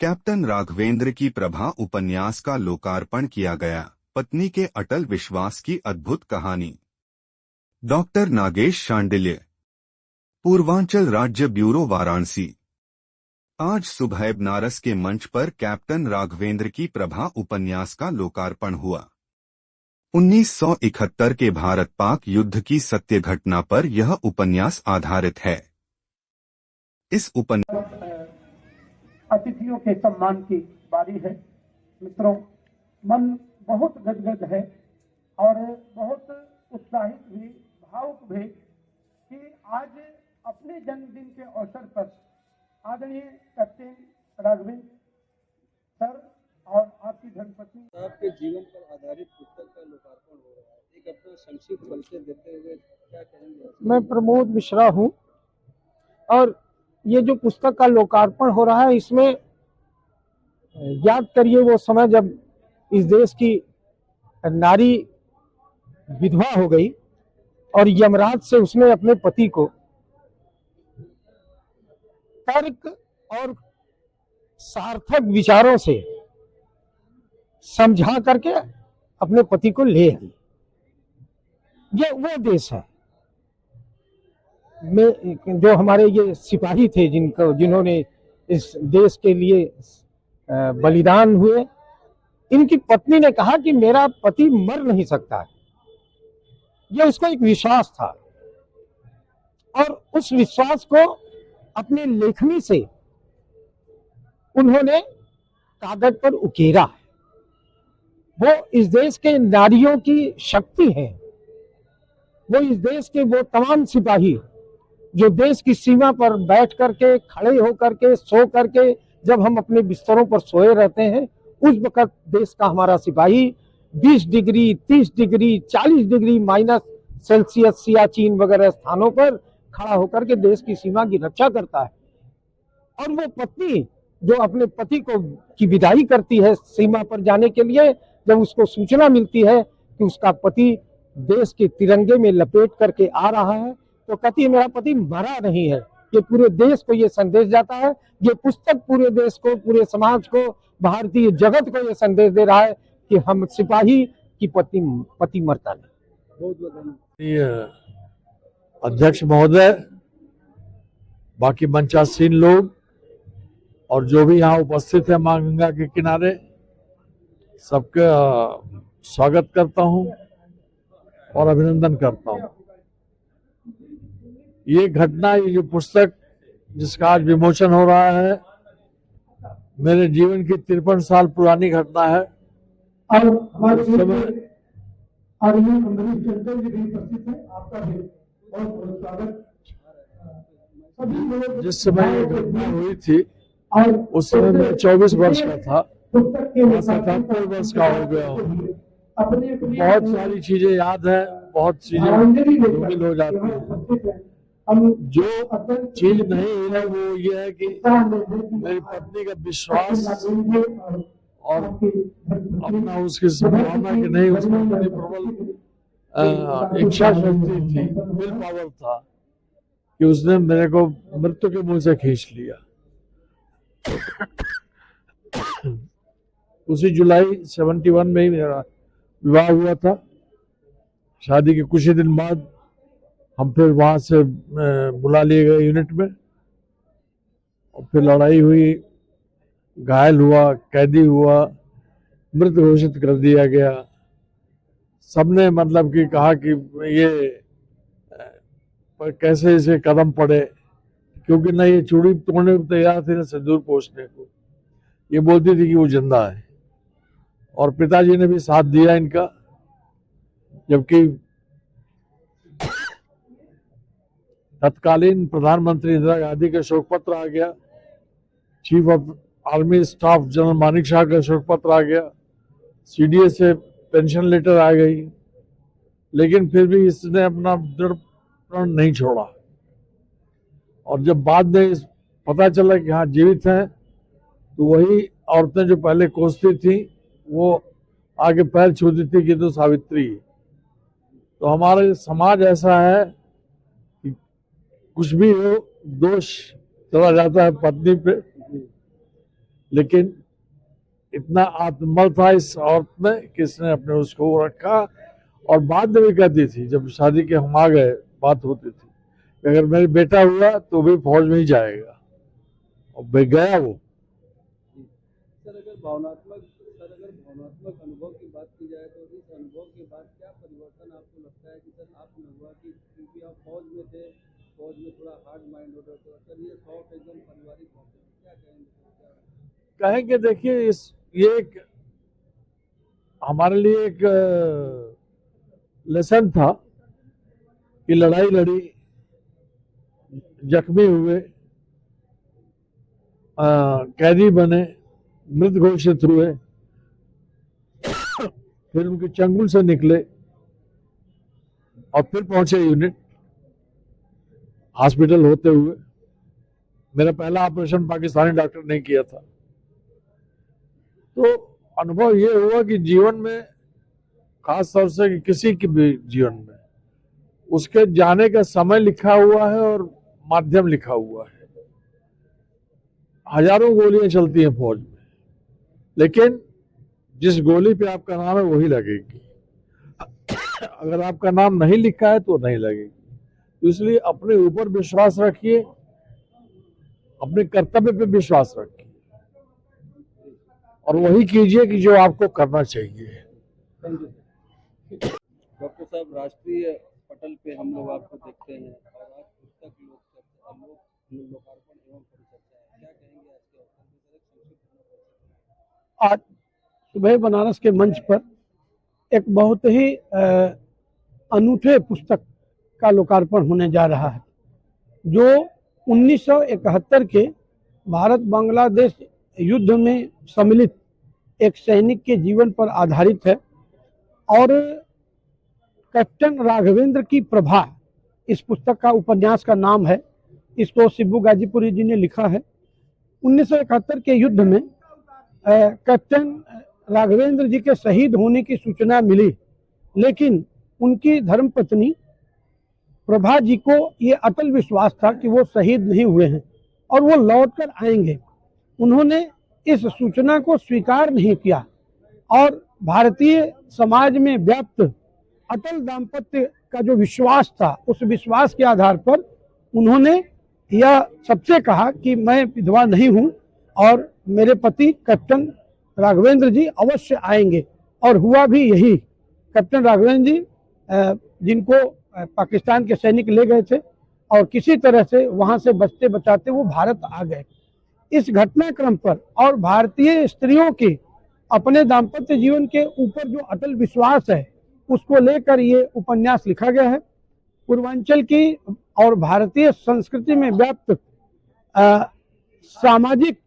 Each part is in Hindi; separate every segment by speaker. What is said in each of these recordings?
Speaker 1: कैप्टन राघवेंद्र की प्रभा उपन्यास का लोकार्पण किया गया। पत्नी के अटल विश्वास की अद्भुत कहानी। डॉक्टर नागेश शांडिल्य, पूर्वांचल राज्य ब्यूरो, वाराणसी। आज सुबह बनारस के मंच पर कैप्टन राघवेंद्र की प्रभा उपन्यास का लोकार्पण हुआ। 1971 के भारत पाक युद्ध की सत्य घटना पर यह उपन्यास आधारित है। इस
Speaker 2: अतिथियों के सम्मान की बारी है। मित्रों, मन बहुत गदगद है और बहुत उत्साहित भी, भावुक भी कि आज अपने जन्मदिन के अवसर पर आदरणीय कैप्टन राघवेंद्र सर और आपकी धर्मपत्नी
Speaker 3: आपके जीवन पर आधारित पुस्तक का लोकार्पण हो रहा है। एक अपना संक्षिप्त परिचय देते हुए क्या कहेंगे?
Speaker 2: मैं प्रमोद मिश्रा हूं और ये जो पुस्तक का लोकार्पण हो रहा है, इसमें याद करिए वो समय जब इस देश की नारी विधवा हो गई और यमराज से उसने अपने पति को तर्क और सार्थक विचारों से समझा करके अपने पति को ले आई। ये वो देश है में जो हमारे ये सिपाही थे जिन्होंने इस देश के लिए बलिदान हुए। इनकी पत्नी ने कहा कि मेरा पति मर नहीं सकता है। यह उसको एक विश्वास था और उस विश्वास को अपने लेखनी से उन्होंने कागज पर उकेरा है। वो इस देश के नारियों की शक्ति है। वो इस देश के वो तमाम सिपाही जो देश की सीमा पर बैठ करके, खड़े होकर के, सो करके, जब हम अपने बिस्तरों पर सोए रहते हैं, उस वक्त देश का हमारा सिपाही 20 degree, 30 degree, 40 degree minus Celsius Siachen वगैरह स्थानों पर खड़ा होकर के देश की सीमा की रक्षा करता है। और वो पत्नी जो अपने पति को की विदाई करती है सीमा पर जाने के लिए, जब उसको सूचना मिलती है कि उसका पति देश के तिरंगे में लपेट करके आ रहा है, तो कहती है मेरा पति मरा नहीं है। ये पूरे देश को ये संदेश जाता है। ये पुस्तक पूरे देश को, पूरे समाज को, भारतीय जगत को ये संदेश दे रहा है कि हम सिपाही की पति मरता नहीं।
Speaker 4: अध्यक्ष महोदय, बाकी मंचासीन लोग और जो भी यहाँ उपस्थित है मां गंगा के किनारे, सबका स्वागत करता हूँ और अभिनंदन करता हूँ। ये घटना, ये जो पुस्तक जिसका आज विमोचन हो रहा है, मेरे जीवन की 53 साल पुरानी घटना है।
Speaker 2: और हमारे
Speaker 4: जिस समय ये घटना हुई थी उस समय मैं 24 वर्ष का था, 77 वर्ष का हो गया हूँ। बहुत सारी चीजें याद है, बहुत चीजें धूमिल हो जाती है। जो चीज नहीं है वो ये है कि मेरी पत्नी का विश्वास और अपना उसकी संभावना कि नहीं, उसमें बड़ी प्रबल इच्छा शक्ति थी, विल पावर था कि उसने मेरे को मृत्यु के मुंह से खींच लिया। उसी जुलाई 71 में ही मेरा विवाह हुआ था। शादी के कुछ ही दिन बाद हम फिर वहां से बुला लिए गए यूनिट में और फिर लड़ाई हुई, घायल हुआ, कैदी हुआ, मृत घोषित कर दिया गया। सबने मतलब कि कहा कि ये पर कैसे इसे कदम पड़े, क्योंकि ना ये चूड़ी तोड़ने को तैयार थी ना सिंदूर पोंछने को। ये बोलती थी कि वो जिंदा है और पिताजी ने भी साथ दिया इनका। जबकि तत्कालीन प्रधानमंत्री इंदिरा गांधी का शोक पत्र आ गया, chief of army staff general Manik Shah का शोक पत्र आ गया, सीडीए से पेंशन लेटर आ गई, लेकिन फिर भी इसने अपना दृढ़ प्रण नहीं छोड़ा। और जब बाद में पता चला कि हाँ जीवित हैं, तो वही औरतें जो पहले कोसती थी वो आगे पैर छूती थी कि तो सावित्री। तो हमारा समाज ऐसा है कि कुछ भी हो दोष चला जाता है पत्नी पे, लेकिन इतना आत्मबल था इस औरत में कि इसने अपने उसको रखा। और बाद में भी कहती थी, जब शादी के हम आ गए, बात होती थी कि अगर मेरा बेटा हुआ तो भी फौज में ही जाएगा, और गया वो।
Speaker 3: सर अगर भावनात्मक अनुभव की बात की जाए तो इस अनुभव के बाद क्या परिवर्तन आपको लगता है कि सर आपने हुआ कि क्योंकि आप फौज में थे, फौज में थोड़ा हार्ड माइंड हो रहे थे, सर ये शौक एकदम पारिवारिक होते हैं, क्या कहेंगे?
Speaker 4: कहेंगे देखिए, ये एक हमारे लिए एक लेसन था कि लड़ाई लड़ी, जख्मी हुए, कैदी बने, मृत घोषित हुए, फिर उनके चंगुल से निकले और फिर पहुंचे यूनिट, हॉस्पिटल होते हुए। मेरा पहला ऑपरेशन पाकिस्तानी डॉक्टर ने किया था। तो अनुभव ये हुआ कि जीवन में, खास तौर से किसी के भी जीवन में, उसके जाने का समय लिखा हुआ है और माध्यम लिखा हुआ है। हजारों गोलियां चलती हैं फौज में, लेकिन जिस गोली पे आपका नाम है वही लगेगी। अगर आपका नाम नहीं लिखा है तो नहीं लगेगी। तो इसलिए अपने ऊपर विश्वास रखिए, अपने कर्तव्य पे विश्वास रखिए और वही कीजिए कि जो आपको करना चाहिए।
Speaker 3: डॉक्टर साहब, राष्ट्रीय पटल पे हम लोग आपको देखते हैं और आज पुस्तक लोकार्पण एवं परिचर्चा है, क्या कहेंगे आज के अवसर पर?
Speaker 2: आज सुबह बनारस के मंच पर एक बहुत ही अनूठे पुस्तक का लोकार्पण होने जा रहा है, जो 1971 के भारत बांग्लादेश युद्ध में सम्मिलित एक सैनिक के जीवन पर आधारित है। और कैप्टन राघवेंद्र की प्रभा इस पुस्तक का उपन्यास का नाम है। इसको सिब्बू गाजीपुरी जी ने लिखा है। 1971 के युद्ध में कैप्टन राघवेंद्र जी के शहीद होने की सूचना मिली, लेकिन उनकी धर्मपत्नी प्रभा जी को ये अटल विश्वास था कि वो शहीद नहीं हुए हैं और वो लौटकर आएंगे। उन्होंने इस सूचना को स्वीकार नहीं किया और भारतीय समाज में व्याप्त अटल दाम्पत्य का जो विश्वास था, उस विश्वास के आधार पर उन्होंने यह सबसे कहा कि मैं विधवा नहीं हूं और मेरे पति कैप्टन राघवेंद्र जी अवश्य आएंगे। और हुआ भी यही। कैप्टन राघवेंद्र जी जिनको पाकिस्तान के सैनिक ले गए थे और किसी तरह से वहां से बचते बचाते वो भारत आ गए। इस घटनाक्रम पर और भारतीय स्त्रियों के अपने दाम्पत्य जीवन के ऊपर जो अटल विश्वास है, उसको लेकर ये उपन्यास लिखा गया है। पूर्वांचल की और भारतीय संस्कृति में व्याप्त सामाजिक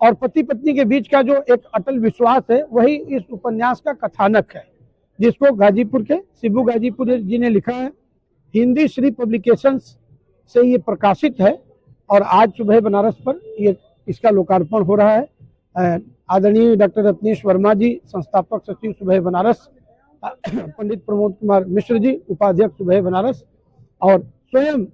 Speaker 2: और पति पत्नी के बीच का जो एक अटल विश्वास है, वही इस उपन्यास का कथानक है, जिसको गाजीपुर के सिब्बू गाजीपुर जी ने लिखा है। हिंदी श्री पब्लिकेशंस से ये प्रकाशित है और आज सुबह बनारस पर ये इसका लोकार्पण हो रहा है। आदरणीय डॉक्टर रत्नेश वर्मा जी, संस्थापक सचिव सुबह बनारस, पंडित प्रमोद कुमार मिश्र जी, उपाध्यक्ष सुबह बनारस, और स्वयं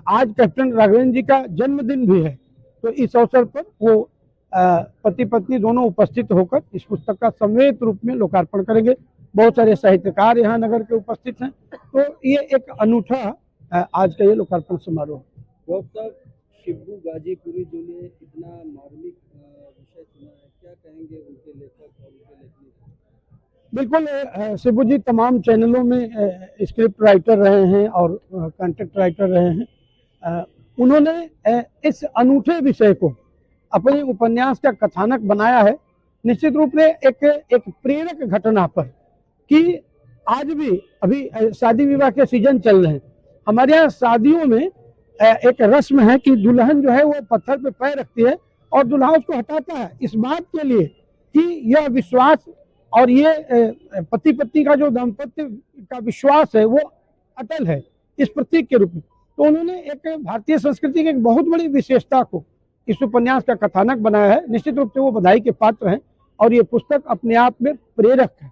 Speaker 2: आज कैप्टन राघवेंद्र जी का जन्मदिन भी है। तो इस अवसर पर वो पति पत्नी दोनों उपस्थित होकर इस पुस्तक का सम्मिलित रूप में लोकार्पण करेंगे। बहुत सारे साहित्यकार यहाँ नगर के उपस्थित हैं। तो ये एक अनूठा आज का ये लोकार्पण समारोह।
Speaker 3: डॉक्टर साहब, सिब्बू गाजीपुरी जी ने इतना मार्मिक विषय चुना है, क्या कहेंगे उनके लेखक और उनके लेखनी?
Speaker 2: बिल्कुल, सिब्बू जी तमाम चैनलों में स्क्रिप्ट राइटर रहे हैं और कंटेंट राइटर रहे हैं। उन्होंने इस अनूठे विषय को अपने उपन्यास का कथानक बनाया है, निश्चित रूप से एक प्रेरक घटना पर कि आज भी अभी शादी विवाह के सीजन चल रहे हैं। हमारे यहाँ शादियों में एक रस्म है कि दुल्हन जो है वो पत्थर पे पैर रखती है और दूल्हा उसको हटाता है, इस बात के लिए कि यह विश्वास और ये पति पत्नी का जो दाम्पत्य का विश्वास है वो अटल है, इस प्रतीक के रूप में। तो उन्होंने एक भारतीय संस्कृति की एक बहुत बड़ी विशेषता को इस उपन्यास का कथानक बनाया है। निश्चित रूप से वो बधाई के पात्र हैं और ये पुस्तक अपने आप में प्रेरक है।